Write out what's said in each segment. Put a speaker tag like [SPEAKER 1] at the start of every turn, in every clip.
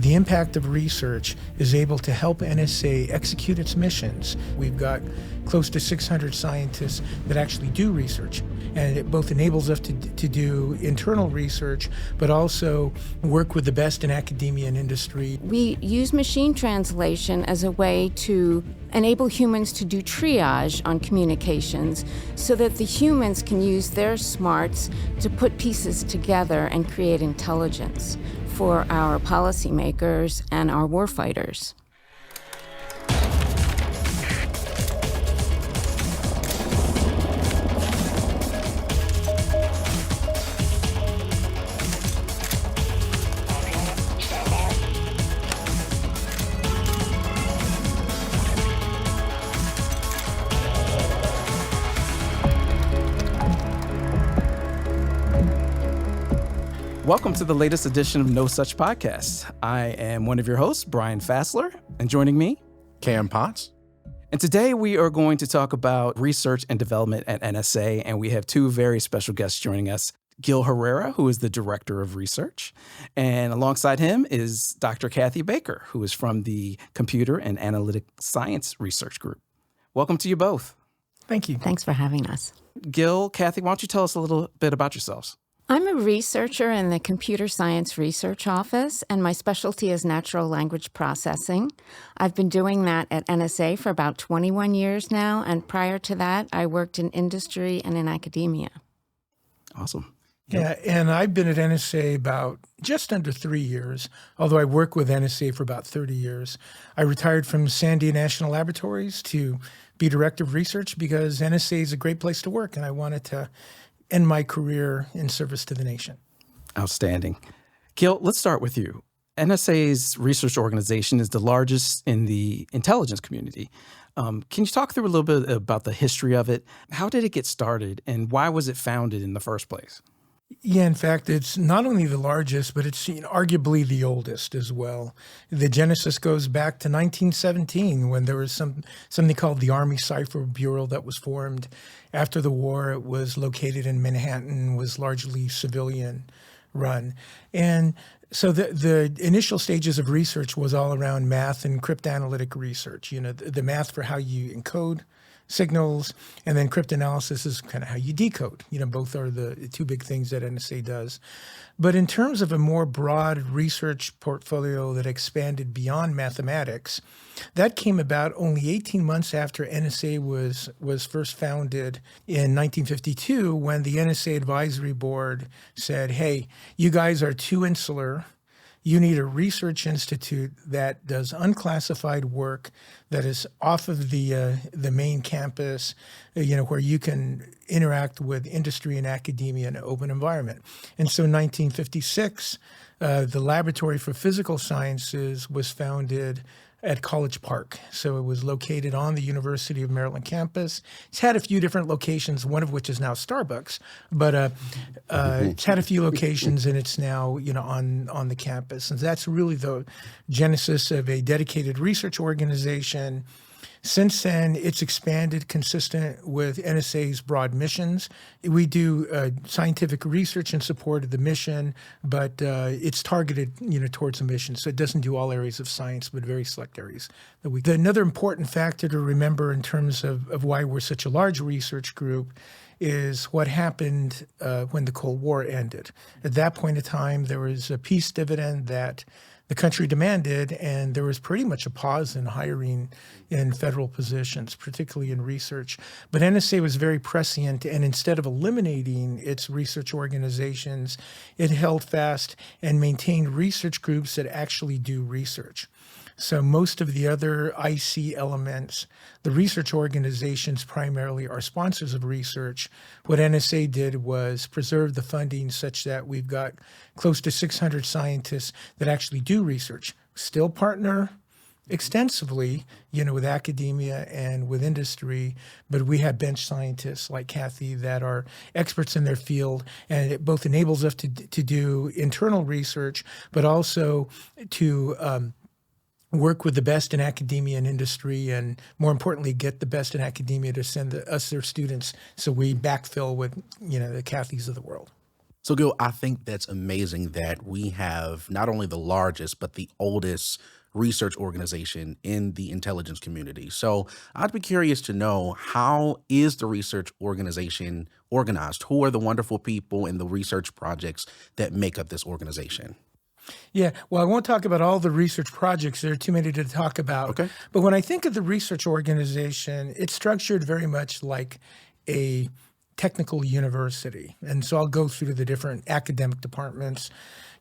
[SPEAKER 1] the impact of research is able to help NSA execute its missions. We've got close to 600 scientists that actually do research, and it both enables us to do internal research, but also work with the best in academia and industry.
[SPEAKER 2] We use machine translation as a way to enable humans to do triage on communications so that the humans can use their smarts to put pieces together and create intelligence for our policymakers and our warfighters.
[SPEAKER 3] Welcome to the latest edition of No Such Podcast. I am one of your hosts, Brian Fassler, and joining me,
[SPEAKER 4] Cam Potts.
[SPEAKER 3] And today we are going to talk about research and development at NSA, and we have two very special guests joining us. Gil Herrera, who is the Director of Research, and alongside him is Dr. Kathy Baker, who is from the Computer and Analytic Science Research Group. Welcome to you both.
[SPEAKER 1] Thank you.
[SPEAKER 2] Thanks for having us.
[SPEAKER 3] Gil, Kathy, why don't you tell us a little bit about yourselves?
[SPEAKER 2] I'm a researcher in the Computer Science Research Office, and my specialty is natural language processing. I've been doing that at NSA for about 21 years now, and prior to that, I worked in industry and in academia.
[SPEAKER 3] Awesome.
[SPEAKER 1] Yeah, and I've been at NSA about just under 3 years, although I worked with NSA for about 30 years. I retired from Sandia National Laboratories to be Director of Research because NSA is a great place to work, and I wanted to end my career in service to the nation.
[SPEAKER 3] Outstanding. Gil, let's start with you. NSA's research organization is the largest in the intelligence community. Can you talk through a little bit about the history of it? How did it get started, and why was it founded in the first place?
[SPEAKER 1] Yeah, in fact, it's not only the largest, but it's arguably the oldest as well. The genesis goes back to 1917 when there was something called the Army Cipher Bureau that was formed. After the war, it was located in Manhattan, was largely civilian run. And so the initial stages of research was all around math and cryptanalytic research, the math for how you encode signals, and then cryptanalysis is kind of how you decode. Both are the two big things that NSA does. But in terms of a more broad research portfolio that expanded beyond mathematics, that came about only 18 months after NSA was first founded in 1952, when the NSA Advisory Board said, hey, you guys are too insular. You need a research institute that does unclassified work that is off of the main campus, where you can interact with industry and academia in an open environment. And so in 1956, the Laboratory for Physical Sciences was founded at College Park. So it was located on the University of Maryland campus. It's had a few different locations, one of which is now Starbucks, but it's had a few locations, and it's now on the campus. And that's really the genesis of a dedicated research organization. Since then, it's expanded consistent with NSA's broad missions. We do scientific research in support of the mission, but it's targeted, towards the mission. So it doesn't do all areas of science, but very select areas. Another important factor to remember in terms of why we're such a large research group is what happened when the Cold War ended. At that point in time, there was a peace dividend that the country demanded, and there was pretty much a pause in hiring in federal positions, particularly in research. But NSA was very prescient, and instead of eliminating its research organizations, it held fast and maintained research groups that actually do research. So most of the other IC elements, the research organizations primarily are sponsors of research. What NSA did was preserve the funding such that we've got close to 600 scientists that actually do research, still partner extensively, with academia and with industry, but we have bench scientists like Kathy that are experts in their field, and it both enables us to do internal research, but also to work with the best in academia and industry, and more importantly, get the best in academia to send us their students so we backfill with, the Kathys of the world.
[SPEAKER 4] So, Gil, I think that's amazing that we have not only the largest, but the oldest research organization in the intelligence community. So, I'd be curious to know, how is the research organization organized? Who are the wonderful people in the research projects that make up this organization?
[SPEAKER 1] Yeah, well, I won't talk about all the research projects. There are too many to talk about.
[SPEAKER 4] Okay.
[SPEAKER 1] But when I think of the research organization, it's structured very much like a technical university. And so I'll go through the different academic departments.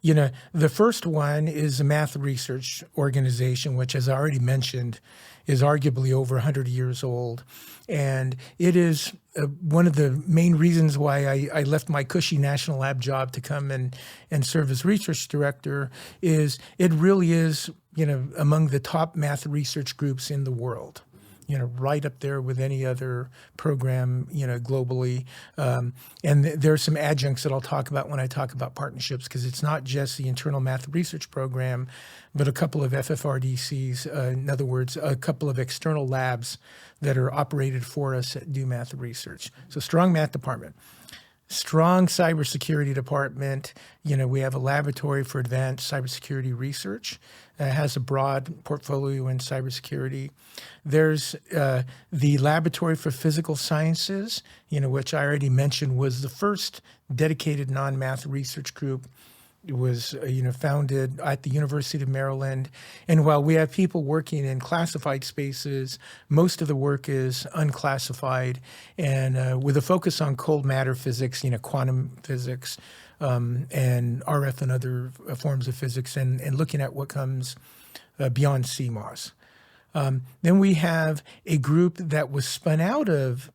[SPEAKER 1] The first one is a math research organization, which, as I already mentioned, is arguably over 100 years old. And it is one of the main reasons why I left my cushy national lab job to come and serve as research director. Is it really is, among the top math research groups in the world. Right up there with any other program, globally. There are some adjuncts that I'll talk about when I talk about partnerships, because it's not just the internal math research program, but a couple of FFRDCs, in other words, a couple of external labs that are operated for us that do math research. So strong math department. Strong cybersecurity department. We have a laboratory for advanced cybersecurity research. Has a broad portfolio in cybersecurity. There's the Laboratory for Physical Sciences, which I already mentioned was the first dedicated non-math research group. It was, founded at the University of Maryland. And while we have people working in classified spaces, most of the work is unclassified, and with a focus on cold matter physics, quantum physics, and RF and other forms of physics, and looking at what comes beyond CMOS. Then we have a group that was spun out of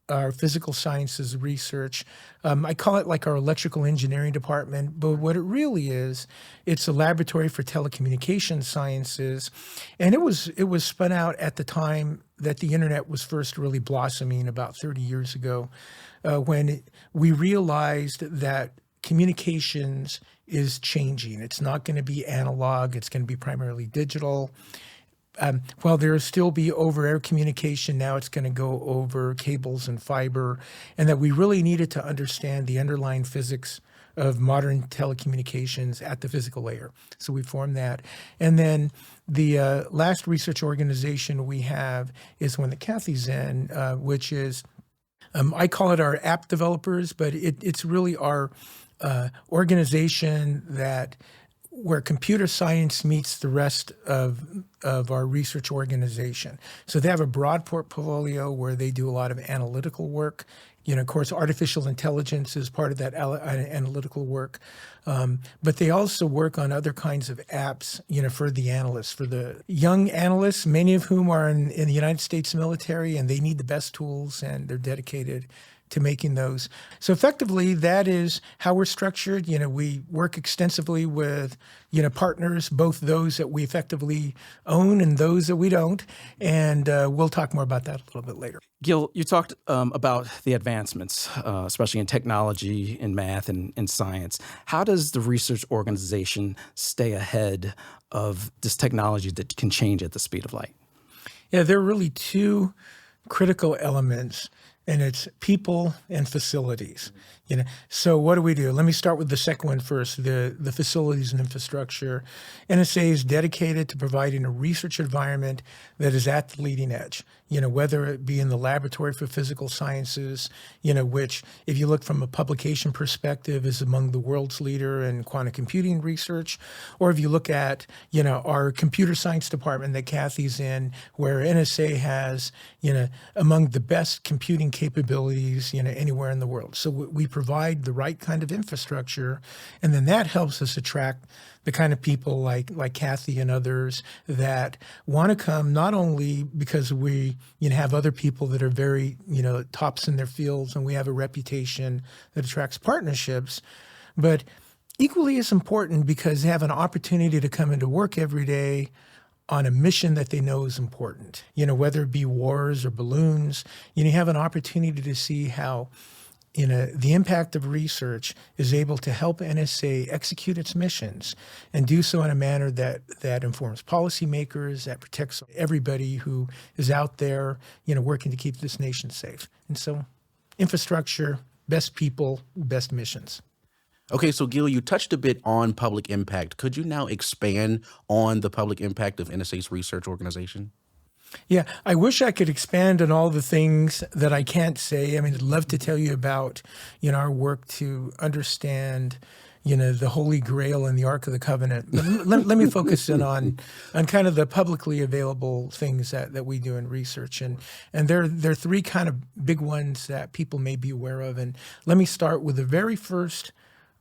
[SPEAKER 1] our physical sciences research. I call it like our electrical engineering department, but what it really is, it's a laboratory for telecommunication sciences. And it was spun out at the time that the internet was first really blossoming, about 30 years ago, when we realized that communications is changing. It's not going to be analog. It's going to be primarily digital. While there will still be over-air communication, now it's going to go over cables and fiber, and that we really needed to understand the underlying physics of modern telecommunications at the physical layer. So we formed that. And then the last research organization we have is one that Kathy's in, which is, I call it our app developers, but it's really our organization where computer science meets the rest of our research organization. So they have a broad portfolio where they do a lot of analytical work. Of course, artificial intelligence is part of that analytical work. But they also work on other kinds of apps, for the analysts, for the young analysts, many of whom are in the United States military, and they need the best tools, and they're dedicated to making those. So effectively, that is how we're structured. We work extensively with, partners, both those that we effectively own and those that we don't. And we'll talk more about that a little bit later.
[SPEAKER 3] Gil, you talked about the advancements, especially in technology, in math, and in science. How does the research organization stay ahead of this technology that can change at the speed of light?
[SPEAKER 1] Yeah, there are really two critical elements, and it's people and facilities. So what do we do? Let me start with the second one first, the facilities and infrastructure. NSA is dedicated to providing a research environment that is at the leading edge, whether it be in the Laboratory for Physical Sciences, which, if you look from a publication perspective, is among the world's leader in quantum computing research, or if you look at, our computer science department that Kathy's in, where NSA has, among the best computing capabilities, anywhere in the world. So we provide the right kind of infrastructure, and then that helps us attract the kind of people like Kathy and others that want to come, not only because we have other people that are very tops in their fields, and we have a reputation that attracts partnerships, but equally as important because they have an opportunity to come into work every day on a mission that they know is important. Whether it be wars or balloons, you have an opportunity to see how the impact of research is able to help NSA execute its missions and do so in a manner that informs policymakers, that protects everybody who is out there, working to keep this nation safe. And so infrastructure, best people, best missions.
[SPEAKER 4] Okay, so Gil, you touched a bit on public impact. Could you now expand on the public impact of NSA's research organization?
[SPEAKER 1] Yeah, I wish I could expand on all the things that I can't say. I mean, I'd love to tell you about, our work to understand, the Holy Grail and the Ark of the Covenant. But let me focus in on kind of the publicly available things that we do in research, and there are three kind of big ones that people may be aware of. And let me start with the very first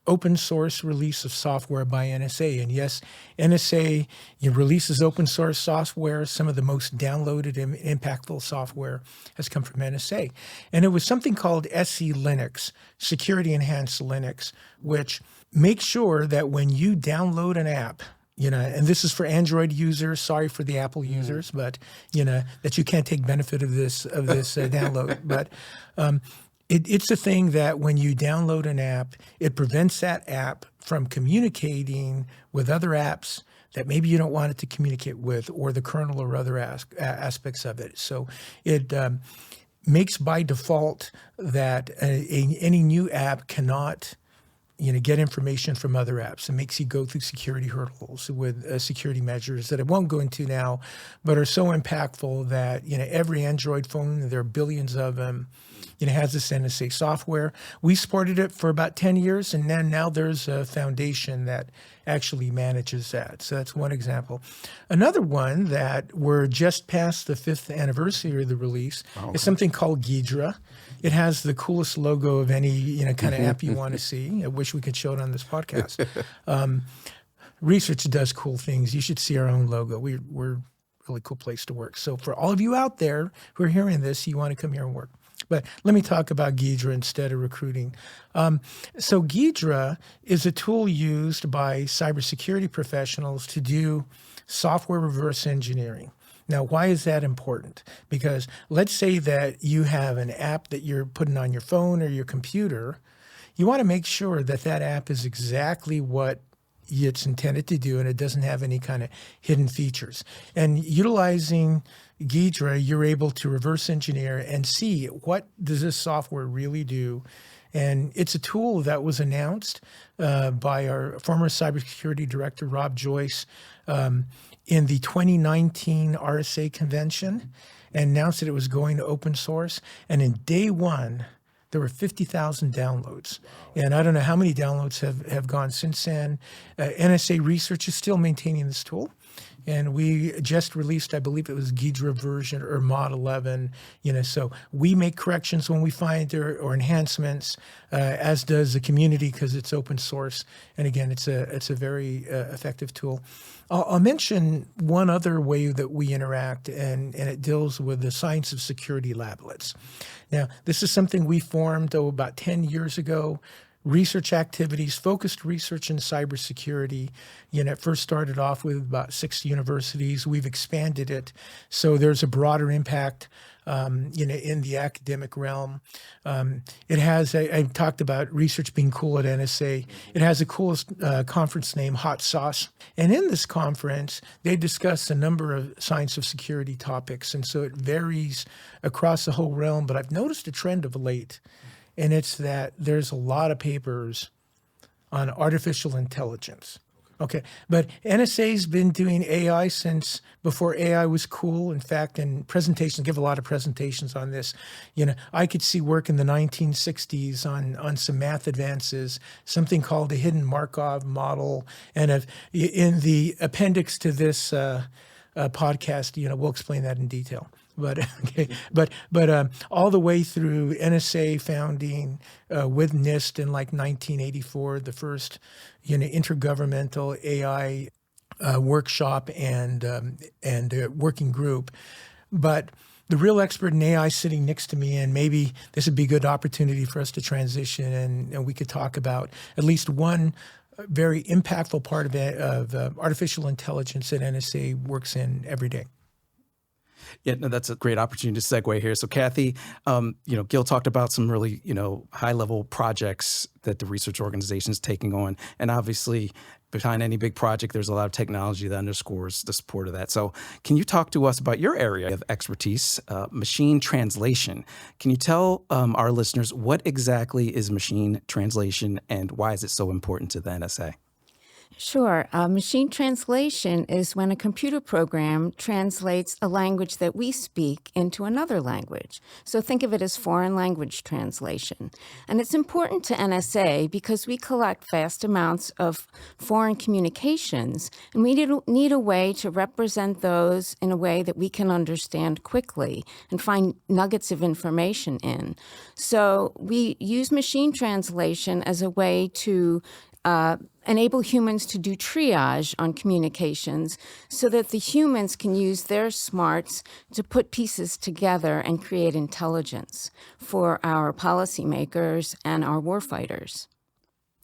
[SPEAKER 1] open source release of software by NSA. And yes, NSA releases open source software. Some of the most downloaded and impactful software has come from NSA. And it was something called SE Linux, Security Enhanced Linux, which makes sure that when you download an app, and this is for Android users, sorry for the Apple users, but, that you can't take benefit of this download. But it's a thing that when you download an app, it prevents that app from communicating with other apps that maybe you don't want it to communicate with, or the kernel or other aspects of it. So it makes by default that any new app cannot get information from other apps. It makes you go through security hurdles with security measures that I won't go into now, but are so impactful that every Android phone, there are billions of them, has this NSA software. We supported it for about 10 years, and then now there's a foundation that actually manages that. So that's one example. Another one that we're just past the 5th anniversary of the release is something called Ghidra. It has the coolest logo of any kind of app you want to see. I wish we could show it on this podcast. Research does cool things. You should see our own logo. We're a really cool place to work. So for all of you out there who are hearing this, you want to come here and work. But let me talk about Ghidra instead of recruiting. So Ghidra is a tool used by cybersecurity professionals to do software reverse engineering. Now, why is that important? Because let's say that you have an app that you're putting on your phone or your computer. You want to make sure that that app is exactly what it's intended to do, and it doesn't have any kind of hidden features. And utilizing Ghidra, you're able to reverse engineer and see what does this software really do. And it's a tool that was announced by our former cybersecurity director, Rob Joyce, in the 2019 RSA convention, and announced that it was going to open source. And in day one, there were 50,000 downloads. And I don't know how many downloads have gone since then. NSA Research is still maintaining this tool. And we just released, I believe it was Ghidra version or Mod 11, so we make corrections when we find or enhancements, as does the community because it's open source. And again, it's a very effective tool. I'll mention one other way that we interact, and it deals with the Science of Security Lablets. Now, this is something we formed about 10 years ago. Research activities, focused research in cybersecurity. It first started off with about 6 universities. We've expanded it, so there's a broader impact, in the academic realm. It has, I talked about research being cool at NSA. It has a coolest conference name, Hot Sauce. And in this conference, they discuss a number of science of security topics, and so it varies across the whole realm. But I've noticed a trend of late, and it's that there's a lot of papers on artificial intelligence. Okay, but NSA's been doing AI since before AI was cool. In fact, in presentations, give a lot of presentations on this. I could see work in the 1960s on some math advances, something called the hidden Markov model. And in the appendix to this podcast, we'll explain that in detail. But okay, but all the way through NSA founding with NIST in like 1984, the first intergovernmental AI workshop and working group. But the real expert in AI sitting next to me, and maybe this would be a good opportunity for us to transition, and we could talk about at least one very impactful part of artificial intelligence that NSA works in every day.
[SPEAKER 3] Yeah, no, that's a great opportunity to segue here. So, Kathy, Gil talked about some really, high-level projects that the research organization is taking on, and obviously, behind any big project, there's a lot of technology that underscores the support of that. So, can you talk to us about your area of expertise, machine translation? Can you tell our listeners what exactly is machine translation, and why is it so important to the NSA?
[SPEAKER 2] Sure. Machine translation is when a computer program translates a language that we speak into another language. So think of it as foreign language translation. And it's important to NSA because we collect vast amounts of foreign communications, and we need a way to represent those in a way that we can understand quickly and find nuggets of information in. So we use machine translation as a way to enable humans to do triage on communications so that the humans can use their smarts to put pieces together and create intelligence for our policymakers and our warfighters.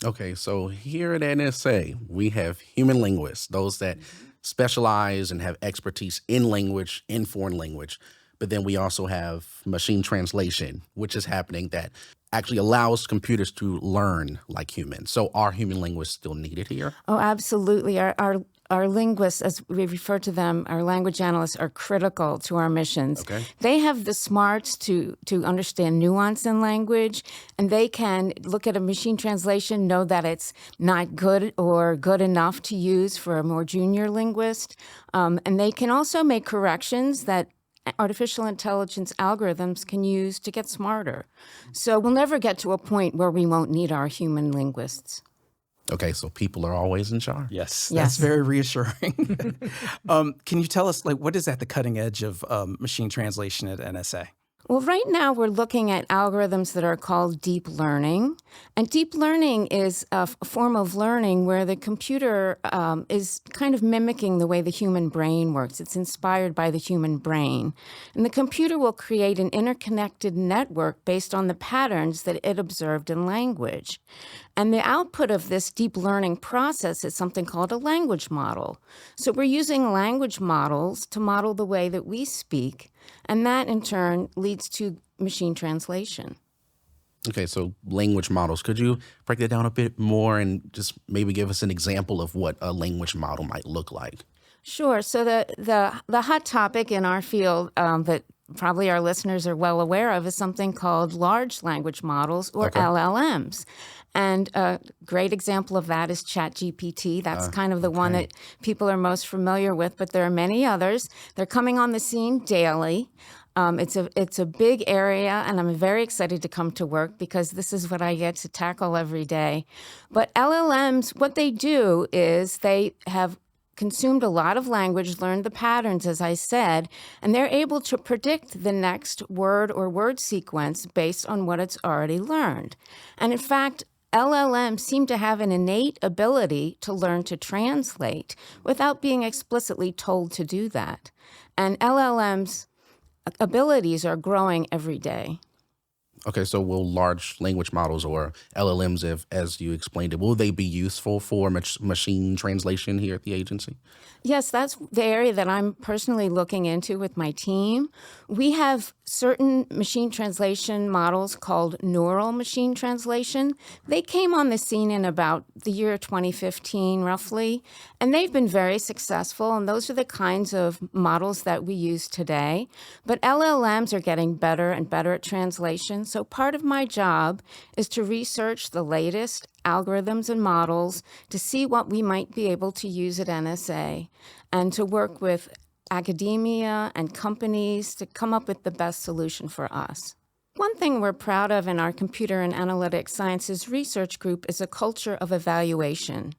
[SPEAKER 4] Okay, so here at NSA, we have human linguists, those that specialize and have expertise in language, in foreign language. But then we also have machine translation, which is happening that actually allows computers to learn like humans. So are human linguists still needed here?
[SPEAKER 2] Oh, absolutely. Our linguists, as we refer to them, our language analysts, are critical to our missions.
[SPEAKER 4] Okay.
[SPEAKER 2] They have the smarts to understand nuance in language, and they can look at a machine translation, know that it's not good or good enough to use for a more junior linguist. And they can also make corrections that artificial intelligence algorithms can use to get smarter. So we'll never get to a point where we won't need our human linguists.
[SPEAKER 4] Okay, so people are always in charge.
[SPEAKER 3] Yes,
[SPEAKER 2] Yes.
[SPEAKER 3] that's very reassuring. Can you tell us, what is at the cutting edge of machine translation at NSA?
[SPEAKER 2] Well, right now we're looking at algorithms that are called deep learning. And deep learning is a form of learning where the computer is kind of mimicking the way the human brain works. It's inspired by the human brain. And the computer will create an interconnected network based on the patterns that it observed in language. And the output of this deep learning process is something called a language model. So we're using language models to model the way that we speak, and that in turn leads to machine translation.
[SPEAKER 4] Okay, so language models. Could you break that down a bit more and just maybe give us an example of what a language model might look like?
[SPEAKER 2] Sure. So the hot topic in our field that probably our listeners are well aware of is something called large language models, or
[SPEAKER 4] Okay.
[SPEAKER 2] LLMs. And a great example of that is ChatGPT. That's kind of the one
[SPEAKER 4] okay.
[SPEAKER 2] that people are most familiar with, but there are many others. They're coming on the scene daily. It's a big area, and I'm very excited to come to work because this is what I get to tackle every day. But LLMs, what they do is they have consumed a lot of language, learned the patterns, as I said, and they're able to predict the next word or word sequence based on what it's already learned. And in fact, LLMs seem to have an innate ability to learn to translate without being explicitly told to do that. And LLMs' abilities are growing every day.
[SPEAKER 4] Okay, so will large language models or LLMs, as you explained it, will they be useful for machine translation here at the agency?
[SPEAKER 2] Yes, that's the area that I'm personally looking into with my team. We have certain machine translation models called neural machine translation. They came on the scene in about the year 2015, roughly, and they've been very successful, and those are the kinds of models that we use today. But LLMs are getting better and better at translation, so part of my job is to research the latest algorithms and models to see what we might be able to use at NSA and to work with academia and companies to come up with the best solution for us. One thing we're proud of in our Computer and Analytic Sciences Research Group is a culture of evaluation.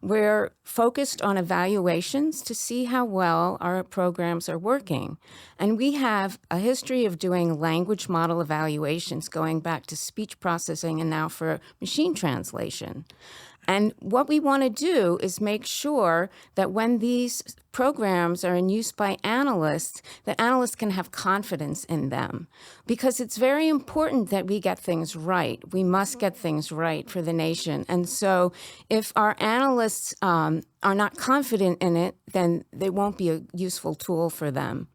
[SPEAKER 2] We're focused on evaluations to see how well our programs are working. And we have a history of doing language model evaluations going back to speech processing and now for machine translation. And what we want to do is make sure that when these programs are in use by analysts, that analysts can have confidence in them. Because it's very important that we get things right. We must get things right for the nation. And so if our analysts are not confident in it, then they won't be a useful tool for them.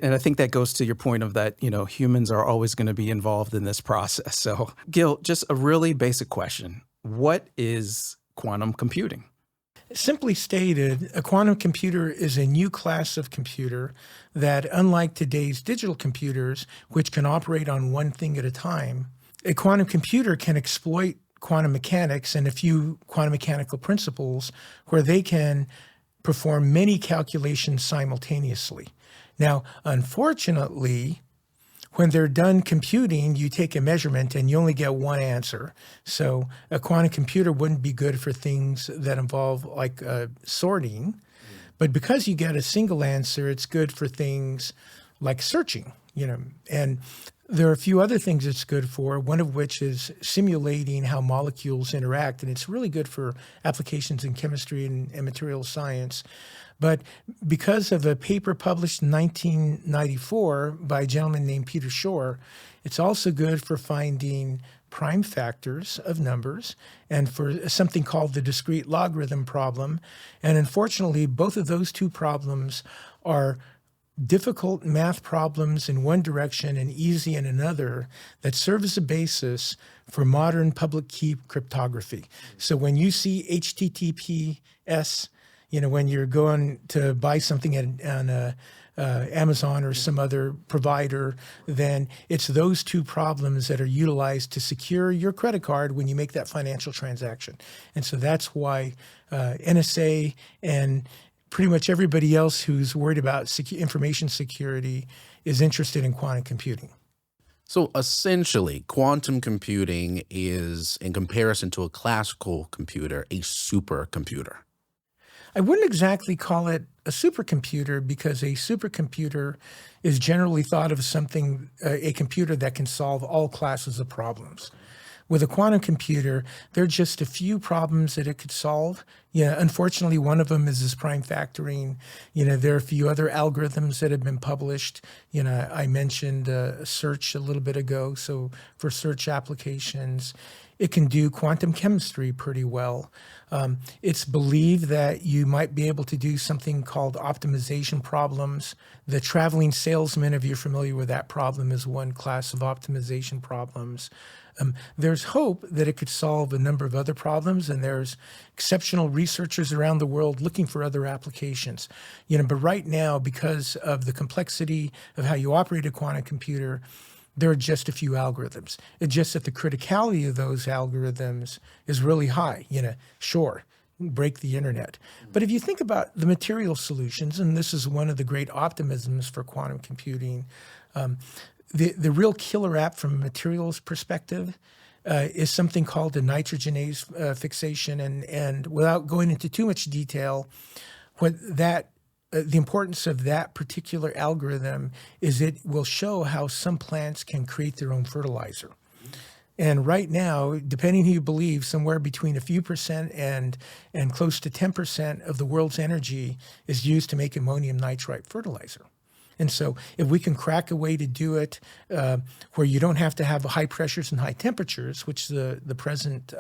[SPEAKER 3] And I think that goes to your point of that, humans are always going to be involved in this process. So, Gil, just a really basic question. What is quantum computing?
[SPEAKER 1] Simply stated, a quantum computer is a new class of computer that, unlike today's digital computers, which can operate on one thing at a time, a quantum computer can exploit quantum mechanics and a few quantum mechanical principles where they can perform many calculations simultaneously. Now, unfortunately, when they're done computing, you take a measurement and you only get one answer. So a quantum computer wouldn't be good for things that involve like sorting. But because you get a single answer, it's good for things like searching, And there are a few other things it's good for, one of which is simulating how molecules interact. And it's really good for applications in chemistry and material science. But because of a paper published in 1994 by a gentleman named Peter Shor, it's also good for finding prime factors of numbers and for something called the discrete logarithm problem. And unfortunately, both of those two problems are difficult math problems in one direction and easy in another that serve as a basis for modern public key cryptography. So when you see HTTPS, when you're going to buy something on Amazon or some other provider, then it's those two problems that are utilized to secure your credit card when you make that financial transaction. And so that's why NSA and pretty much everybody else who's worried about information security is interested in quantum computing.
[SPEAKER 4] So essentially, quantum computing is, in comparison to a classical computer, a supercomputer.
[SPEAKER 1] I wouldn't exactly call it a supercomputer because a supercomputer is generally thought of as something, a computer that can solve all classes of problems. With a quantum computer, there are just a few problems that it could solve. Unfortunately, one of them is this prime factoring. There are a few other algorithms that have been published. I mentioned search a little bit ago. So for search applications, it can do quantum chemistry pretty well. It's believed that you might be able to do something called optimization problems. The traveling salesman, if you're familiar with that problem, is one class of optimization problems. There's hope that it could solve a number of other problems, and there's exceptional researchers around the world looking for other applications. But right now, because of the complexity of how you operate a quantum computer, there are just a few algorithms. It's just that the criticality of those algorithms is really high. Sure, break the internet. But if you think about the material solutions, and this is one of the great optimisms for quantum computing, the real killer app from a materials perspective is something called the nitrogenase fixation. And without going into too much detail, the importance of that particular algorithm is it will show how some plants can create their own fertilizer. And right now, depending who you believe, somewhere between a few percent and close to 10% of the world's energy is used to make ammonium nitrate fertilizer. And so if we can crack a way to do it where you don't have to have high pressures and high temperatures, which the present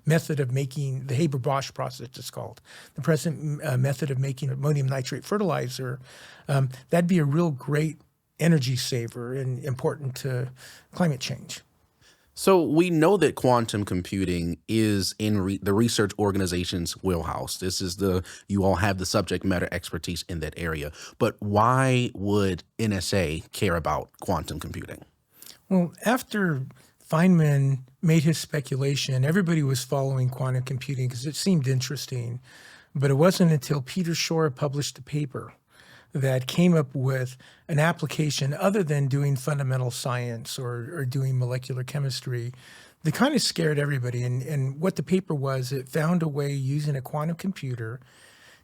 [SPEAKER 1] method of making, the Haber-Bosch process is called, the present method of making ammonium nitrate fertilizer, that'd be a real great energy saver and important to climate change.
[SPEAKER 4] So we know that quantum computing is in the research organization's wheelhouse. You all have the subject matter expertise in that area. But why would NSA care about quantum computing?
[SPEAKER 1] Well, after Feynman made his speculation, everybody was following quantum computing because it seemed interesting. But it wasn't until Peter Shor published a paper that came up with an application other than doing fundamental science or doing molecular chemistry that kind of scared everybody. And what the paper was, it found a way using a quantum computer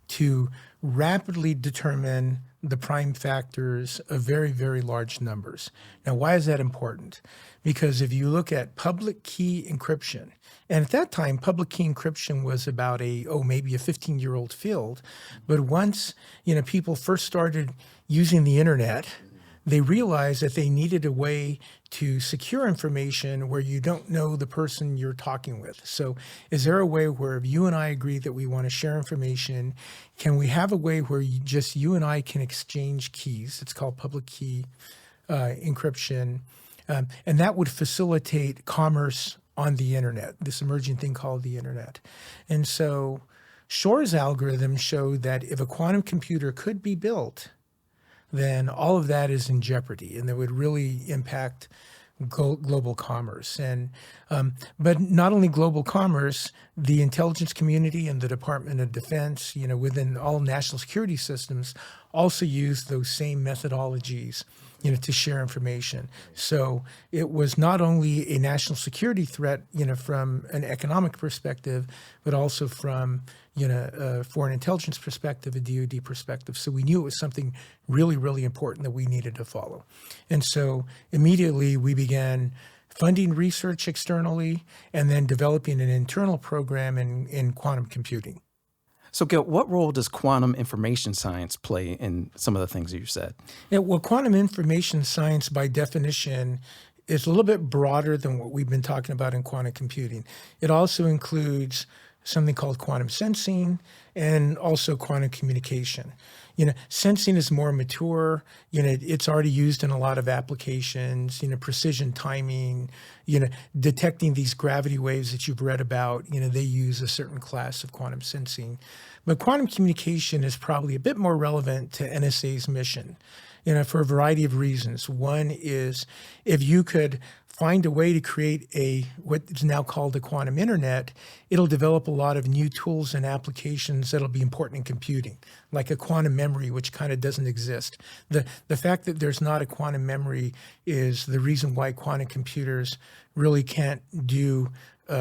[SPEAKER 1] to rapidly determine the prime factors of very, very large numbers. Now, why is that important? Because if you look at public key encryption, and at that time, public key encryption was about maybe a 15-year-old field. But once, people first started using the internet, they realized that they needed a way to secure information where you don't know the person you're talking with. So is there a way where if you and I agree that we want to share information, can we have a way where just you and I can exchange keys? It's called public key encryption. And that would facilitate commerce on the internet, this emerging thing called the internet. And so Shor's algorithm showed that if a quantum computer could be built, then all of that is in jeopardy, and that would really impact global commerce. And but not only global commerce, the intelligence community and the Department of Defense, within all national security systems, also use those same methodologies, to share information. So it was not only a national security threat, from an economic perspective, but also from, a foreign intelligence perspective, a DoD perspective. So we knew it was something really, really important that we needed to follow. And so immediately we began funding research externally and then developing an internal program in quantum computing.
[SPEAKER 3] So, Gil, what role does quantum information science play in some of the things that you said?
[SPEAKER 1] Yeah, well, quantum information science, by definition, is a little bit broader than what we've been talking about in quantum computing. It also includes something called quantum sensing and also quantum communication. Sensing is more mature. It's already used in a lot of applications, precision timing, detecting these gravity waves that you've read about, they use a certain class of quantum sensing. But quantum communication is probably a bit more relevant to NSA's mission, for a variety of reasons. One is if you could find a way to create what is now called the quantum internet, it'll develop a lot of new tools and applications that'll be important in computing, like a quantum memory, which kind of doesn't exist. The fact that there's not a quantum memory is the reason why quantum computers really can't do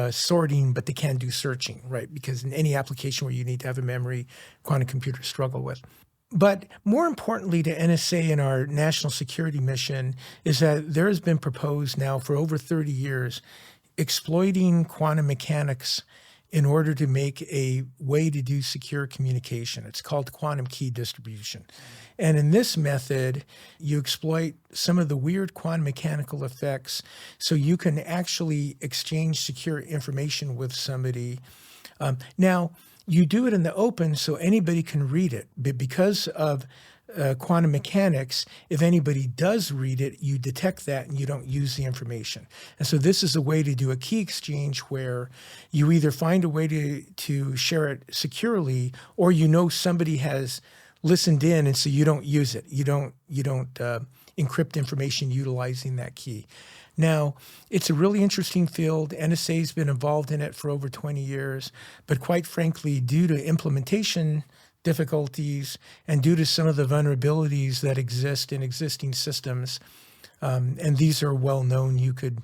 [SPEAKER 1] sorting, but they can do searching, right? Because in any application where you need to have a memory, quantum computers struggle with. But more importantly to NSA and our national security mission is that there has been proposed now for over 30 years exploiting quantum mechanics in order to make a way to do secure communication. It's called quantum key distribution. And in this method, you exploit some of the weird quantum mechanical effects so you can actually exchange secure information with somebody. Now, you do it in the open so anybody can read it. But because of quantum mechanics, if anybody does read it, you detect that and you don't use the information. And so this is a way to do a key exchange where you either find a way to share it securely, or somebody has listened in and so you don't use it. You don't encrypt information utilizing that key. Now, it's a really interesting field. NSA's been involved in it for over 20 years, but quite frankly, due to implementation difficulties and due to some of the vulnerabilities that exist in existing systems, and these are well known, you could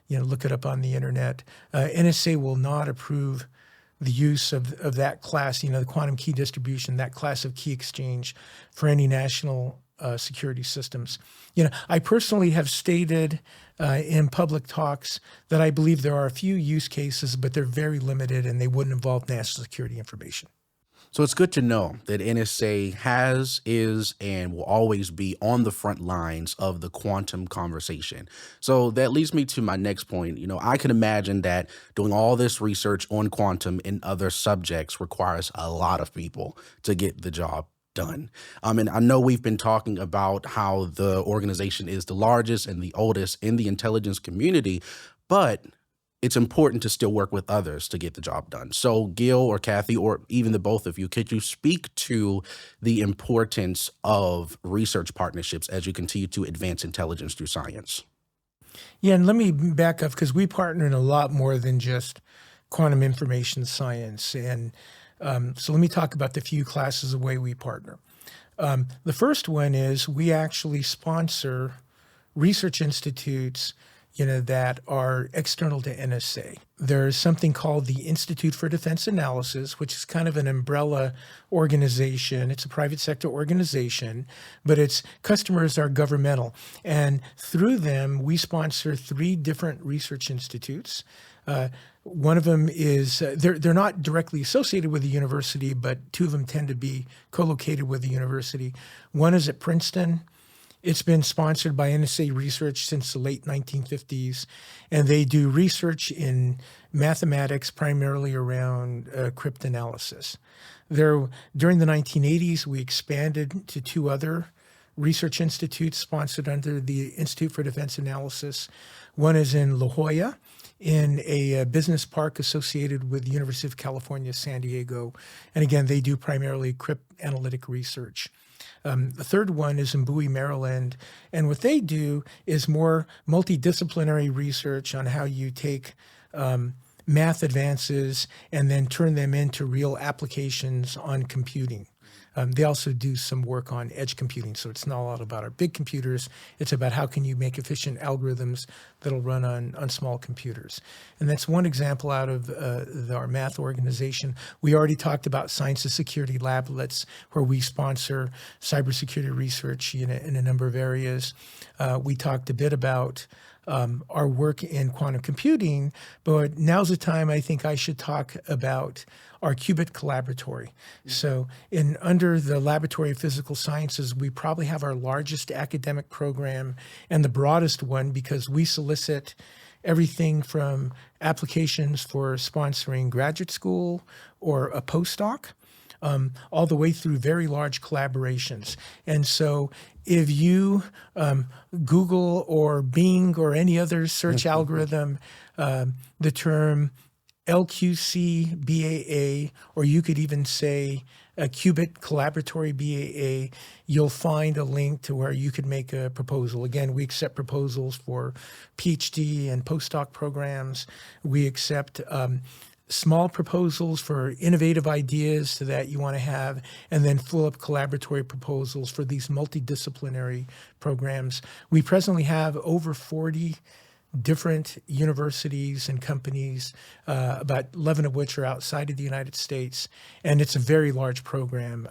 [SPEAKER 1] look it up on the internet, NSA will not approve the use of that class, the quantum key distribution, that class of key exchange for any national security systems. I personally have stated in public talks that I believe there are a few use cases, but they're very limited and they wouldn't involve national security information.
[SPEAKER 4] So it's good to know that NSA has, is, and will always be on the front lines of the quantum conversation. So that leads me to my next point. I can imagine that doing all this research on quantum and other subjects requires a lot of people to get the job done. And I know we've been talking about how the organization is the largest and the oldest in the intelligence community, but it's important to still work with others to get the job done. So Gil or Kathy, or even the both of you, could you speak to the importance of research partnerships as you continue to advance intelligence through science?
[SPEAKER 1] Yeah, and let me back up because we partner in a lot more than just quantum information science. And so let me talk about the few classes of way we partner. The first one is we actually sponsor research institutes that are external to NSA. There's something called the Institute for Defense Analysis, which is kind of an umbrella organization. It's a private sector organization, but its customers are governmental. And through them, we sponsor 3 different research institutes. One of them is, they're not directly associated with the university, but 2 of them tend to be co-located with the university. One is at Princeton, It's been sponsored by NSA Research since the late 1950s, and they do research in mathematics primarily around cryptanalysis. During the 1980s, we expanded to two other research institutes sponsored under the Institute for Defense Analysis. One is in La Jolla, in a business park associated with the University of California, San Diego. And again, they do primarily cryptanalytic research. The third one is in Bowie, Maryland. And what they do is more multidisciplinary research on how you take math advances and then turn them into real applications on computing. They also do some work on edge computing, so it's not a lot about our big computers. It's about how can you make efficient algorithms that'll run on small computers. And that's one example out of our math organization. We already talked about Science and Security Lablets, where we sponsor cybersecurity research in a number of areas. We talked a bit about our work in quantum computing, but now's the time I think I should talk about our qubit collaboratory. So under the Laboratory of Physical Sciences, we probably have our largest academic program and the broadest one because we solicit everything from applications for sponsoring graduate school or a postdoc, all the way through very large collaborations. And so if you Google or Bing or any other search algorithm, the term LQC BAA, or you could even say a qubit collaboratory BAA, you'll find a link to where you could make a proposal. Again, we accept proposals for PhD and postdoc programs. We accept small proposals for innovative ideas that you want to have, and then full-up collaboratory proposals for these multidisciplinary programs. We presently have over 40 different universities and companies, about 11 of which are outside of the United States, and it's a very large program.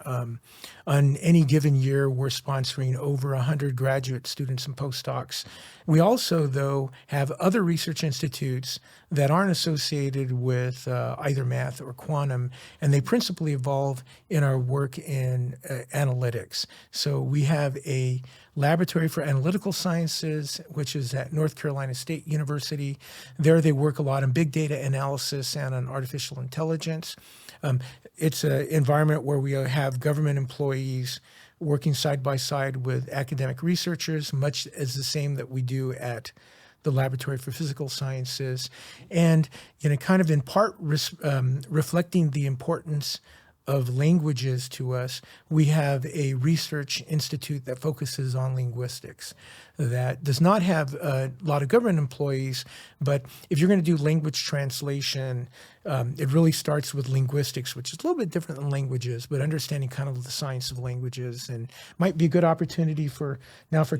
[SPEAKER 1] On any given year, we're sponsoring over 100 graduate students and postdocs. We also, though, have other research institutes that aren't associated with either math or quantum, and they principally evolve in our work in analytics. So we have a Laboratory for Analytical Sciences, which is at North Carolina State University. There they work a lot on big data analysis and on artificial intelligence. It's an environment where we have government employees working side by side with academic researchers, much as the same that we do at the Laboratory for Physical Sciences. And kind of in part reflecting the importance of languages to us, we have a research institute that focuses on linguistics that does not have a lot of government employees, but if you're going to do language translation, it really starts with linguistics, which is a little bit different than languages, but understanding kind of the science of languages, and might be a good opportunity for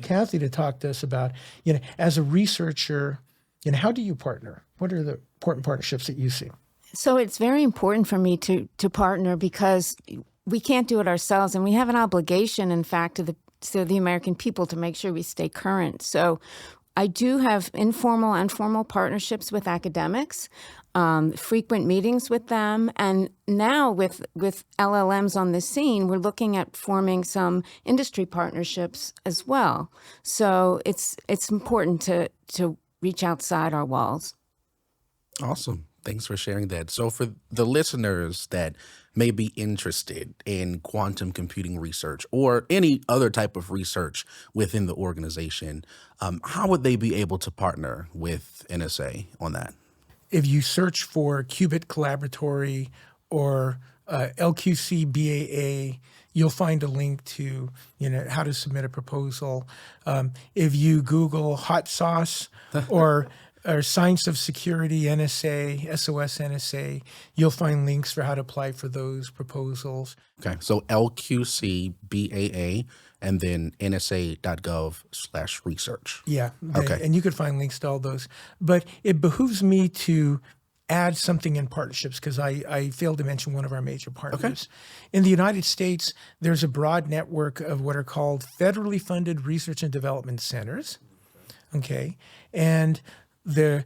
[SPEAKER 1] Kathy to talk to us about, as a researcher, how do you partner? What are the important partnerships that you see?
[SPEAKER 2] So it's very important for me to partner because we can't do it ourselves, and we have an obligation, in fact, to the American people to make sure we stay current. So I do have informal and formal partnerships with academics, frequent meetings with them, and now with LLMs on the scene, we're looking at forming some industry partnerships as well. So it's important to reach outside our walls.
[SPEAKER 4] Awesome. Thanks for sharing that. So for the listeners that may be interested in quantum computing research or any other type of research within the organization, how would they be able to partner with NSA on that?
[SPEAKER 1] If you search for Qubit Collaboratory or LQC BAA, you'll find a link to how to submit a proposal. If you Google hot sauce or Science of Security, NSA, SOS NSA, you'll find links for how to apply for those proposals.
[SPEAKER 4] Okay, so LQC BAA and then nsa.gov/research.
[SPEAKER 1] Yeah,
[SPEAKER 4] okay.
[SPEAKER 1] And you could find links to all those. But it behooves me to add something in partnerships because I failed to mention one of our major partners. Okay. In the United States, there's a broad network of what are called federally funded research and development centers. Okay, and there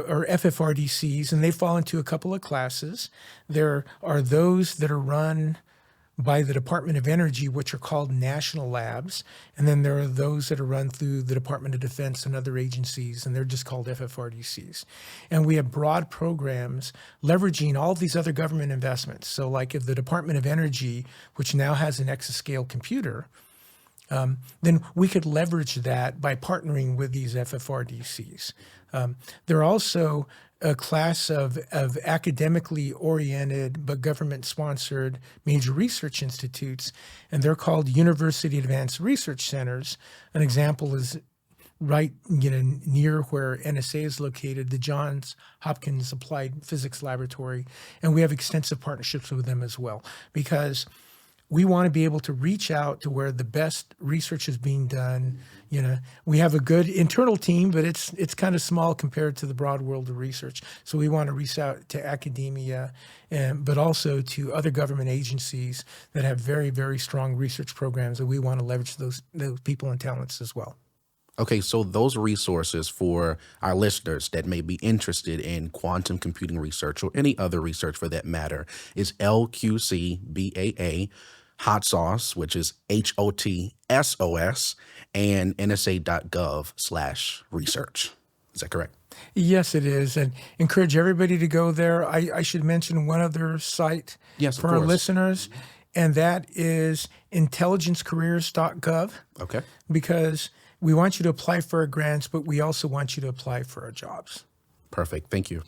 [SPEAKER 1] are FFRDCs, and they fall into a couple of classes. There are those that are run by the Department of Energy, which are called national labs. And then there are those that are run through the Department of Defense and other agencies, and they're just called FFRDCs. And we have broad programs leveraging all of these other government investments. So like if the Department of Energy, which now has an exascale computer, then we could leverage that by partnering with these FFRDCs. There are also a class of academically oriented but government-sponsored major research institutes, and they're called University Advanced Research Centers. An example is right near where NSA is located, the Johns Hopkins Applied Physics Laboratory, and we have extensive partnerships with them as well, because we want to be able to reach out to where the best research is being done. We have a good internal team, but it's kind of small compared to the broad world of research. So we want to reach out to academia, but also to other government agencies that have very, very strong research programs, and we want to leverage those people and talents as well.
[SPEAKER 4] Okay, so those resources for our listeners that may be interested in quantum computing research or any other research for that matter is LQCBAA, Hot Sauce, which is HOTSOS, and NSA.gov/research. Is that correct?
[SPEAKER 1] Yes, it is. And encourage everybody to go there. I should mention one other site for our listeners, and that is intelligencecareers.gov.
[SPEAKER 4] Okay.
[SPEAKER 1] Because we want you to apply for our grants, but we also want you to apply for our jobs.
[SPEAKER 4] Perfect. Thank you.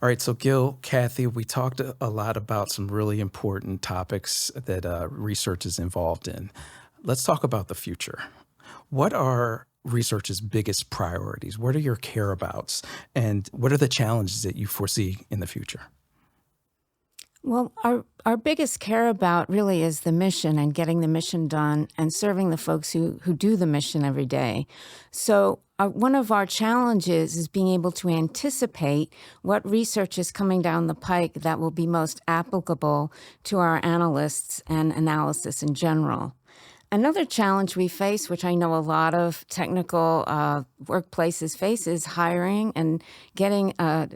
[SPEAKER 3] All right, so Gil, Kathy, we talked a lot about some really important topics that research is involved in. Let's talk about the future. What are research's biggest priorities? What are your care-abouts? And what are the challenges that you foresee in the future?
[SPEAKER 2] Well, our biggest care about really is the mission and getting the mission done and serving the folks who do the mission every day. So one of our challenges is being able to anticipate what research is coming down the pike that will be most applicable to our analysts and analysis in general. Another challenge we face, which I know a lot of technical workplaces face, is hiring and getting a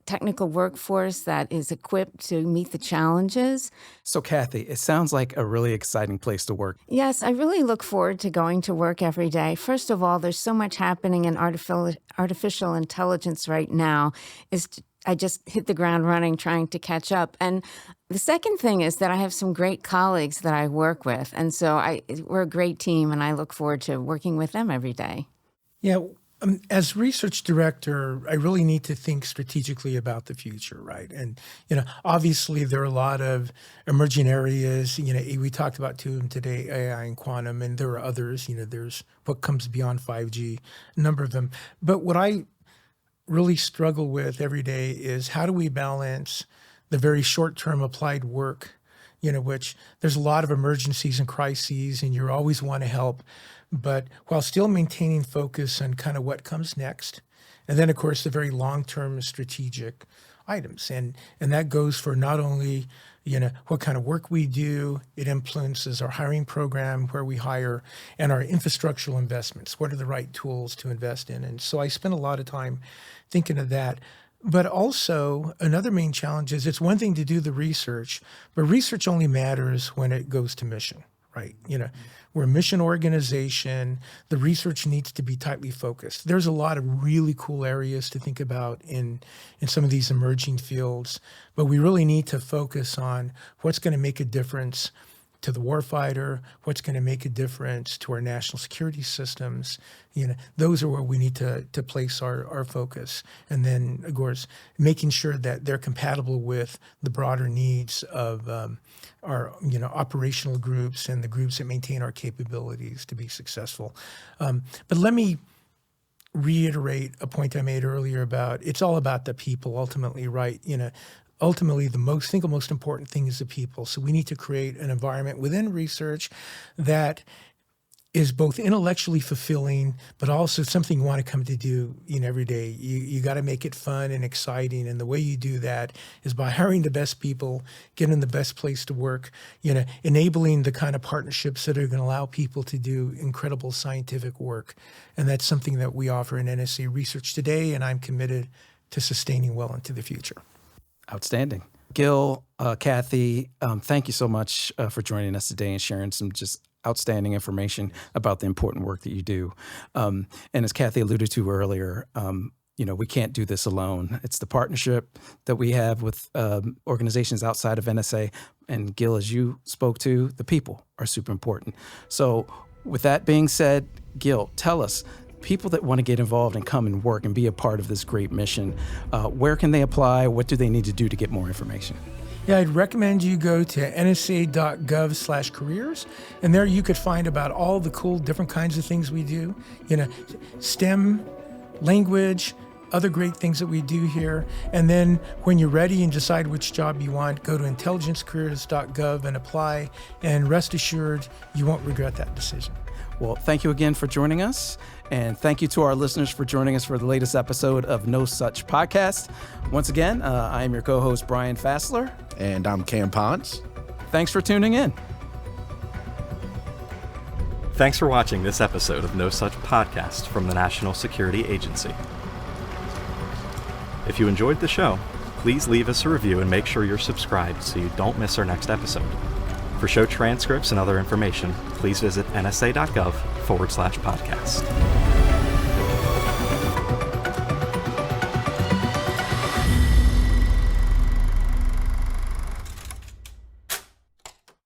[SPEAKER 2] technical workforce that is equipped to meet the challenges.
[SPEAKER 3] So Kathy, it sounds like a really exciting place to work.
[SPEAKER 2] Yes, I really look forward to going to work every day. First of all, there's so much happening in artificial intelligence right now. I just hit the ground running trying to catch up. And the second thing is that I have some great colleagues that I work with. And so we're a great team, and I look forward to working with them every day.
[SPEAKER 1] Yeah. As research director, I really need to think strategically about the future, right? And, obviously there are a lot of emerging areas, we talked about two of them today, AI and quantum, and there are others, there's what comes beyond 5G, a number of them. But what I really struggle with every day is how do we balance the very short-term applied work, which there's a lot of emergencies and crises, and you always want to help, but while still maintaining focus on kind of what comes next. And then, of course, the very long-term strategic items. And that goes for not only, what kind of work we do, it influences our hiring program, where we hire, and our infrastructural investments. What are the right tools to invest in? And so I spend a lot of time thinking of that. But also, another main challenge is it's one thing to do the research, but research only matters when it goes to mission, right? We're a mission organization. The research needs to be tightly focused. There's a lot of really cool areas to think about in some of these emerging fields, but we really need to focus on what's going to make a difference to the warfighter, what's going to make a difference to our national security systems. Those are where we need to place our focus. And then, of course, making sure that they're compatible with the broader needs of our operational groups and the groups that maintain our capabilities to be successful. But let me reiterate a point I made earlier about it's all about the people ultimately, right? Ultimately, the single most important thing is the people. So we need to create an environment within research that is both intellectually fulfilling, but also something you want to come to do every day. You got to make it fun and exciting. And the way you do that is by hiring the best people, getting the best place to work, enabling the kind of partnerships that are going to allow people to do incredible scientific work. And that's something that we offer in NSA research today, and I'm committed to sustaining well into the future.
[SPEAKER 3] Outstanding. Gil, Kathy, thank you so much for joining us today and sharing some just outstanding information about the important work that you do. And as Kathy alluded to earlier, we can't do this alone. It's the partnership that we have with organizations outside of NSA. And Gil, as you spoke to, the people are super important. So with that being said, Gil, tell us, people that want to get involved and come and work and be a part of this great mission, where can they apply? What do they need to do to get more information?
[SPEAKER 1] Yeah, I'd recommend you go to nsa.gov/careers, and there you could find about all the cool different kinds of things we do. STEM, language, other great things that we do here. And then when you're ready and decide which job you want, go to intelligencecareers.gov and apply, and rest assured you won't regret that decision.
[SPEAKER 3] Well, thank you again for joining us. And thank you to our listeners for joining us for the latest episode of No Such Podcast. Once again, I am your co-host, Brian Fassler.
[SPEAKER 4] And I'm Cam Ponce.
[SPEAKER 3] Thanks for tuning in.
[SPEAKER 5] Thanks for watching this episode of No Such Podcast from the National Security Agency. If you enjoyed the show, please leave us a review and make sure you're subscribed so you don't miss our next episode. For show transcripts and other information, please visit nsa.gov/podcast.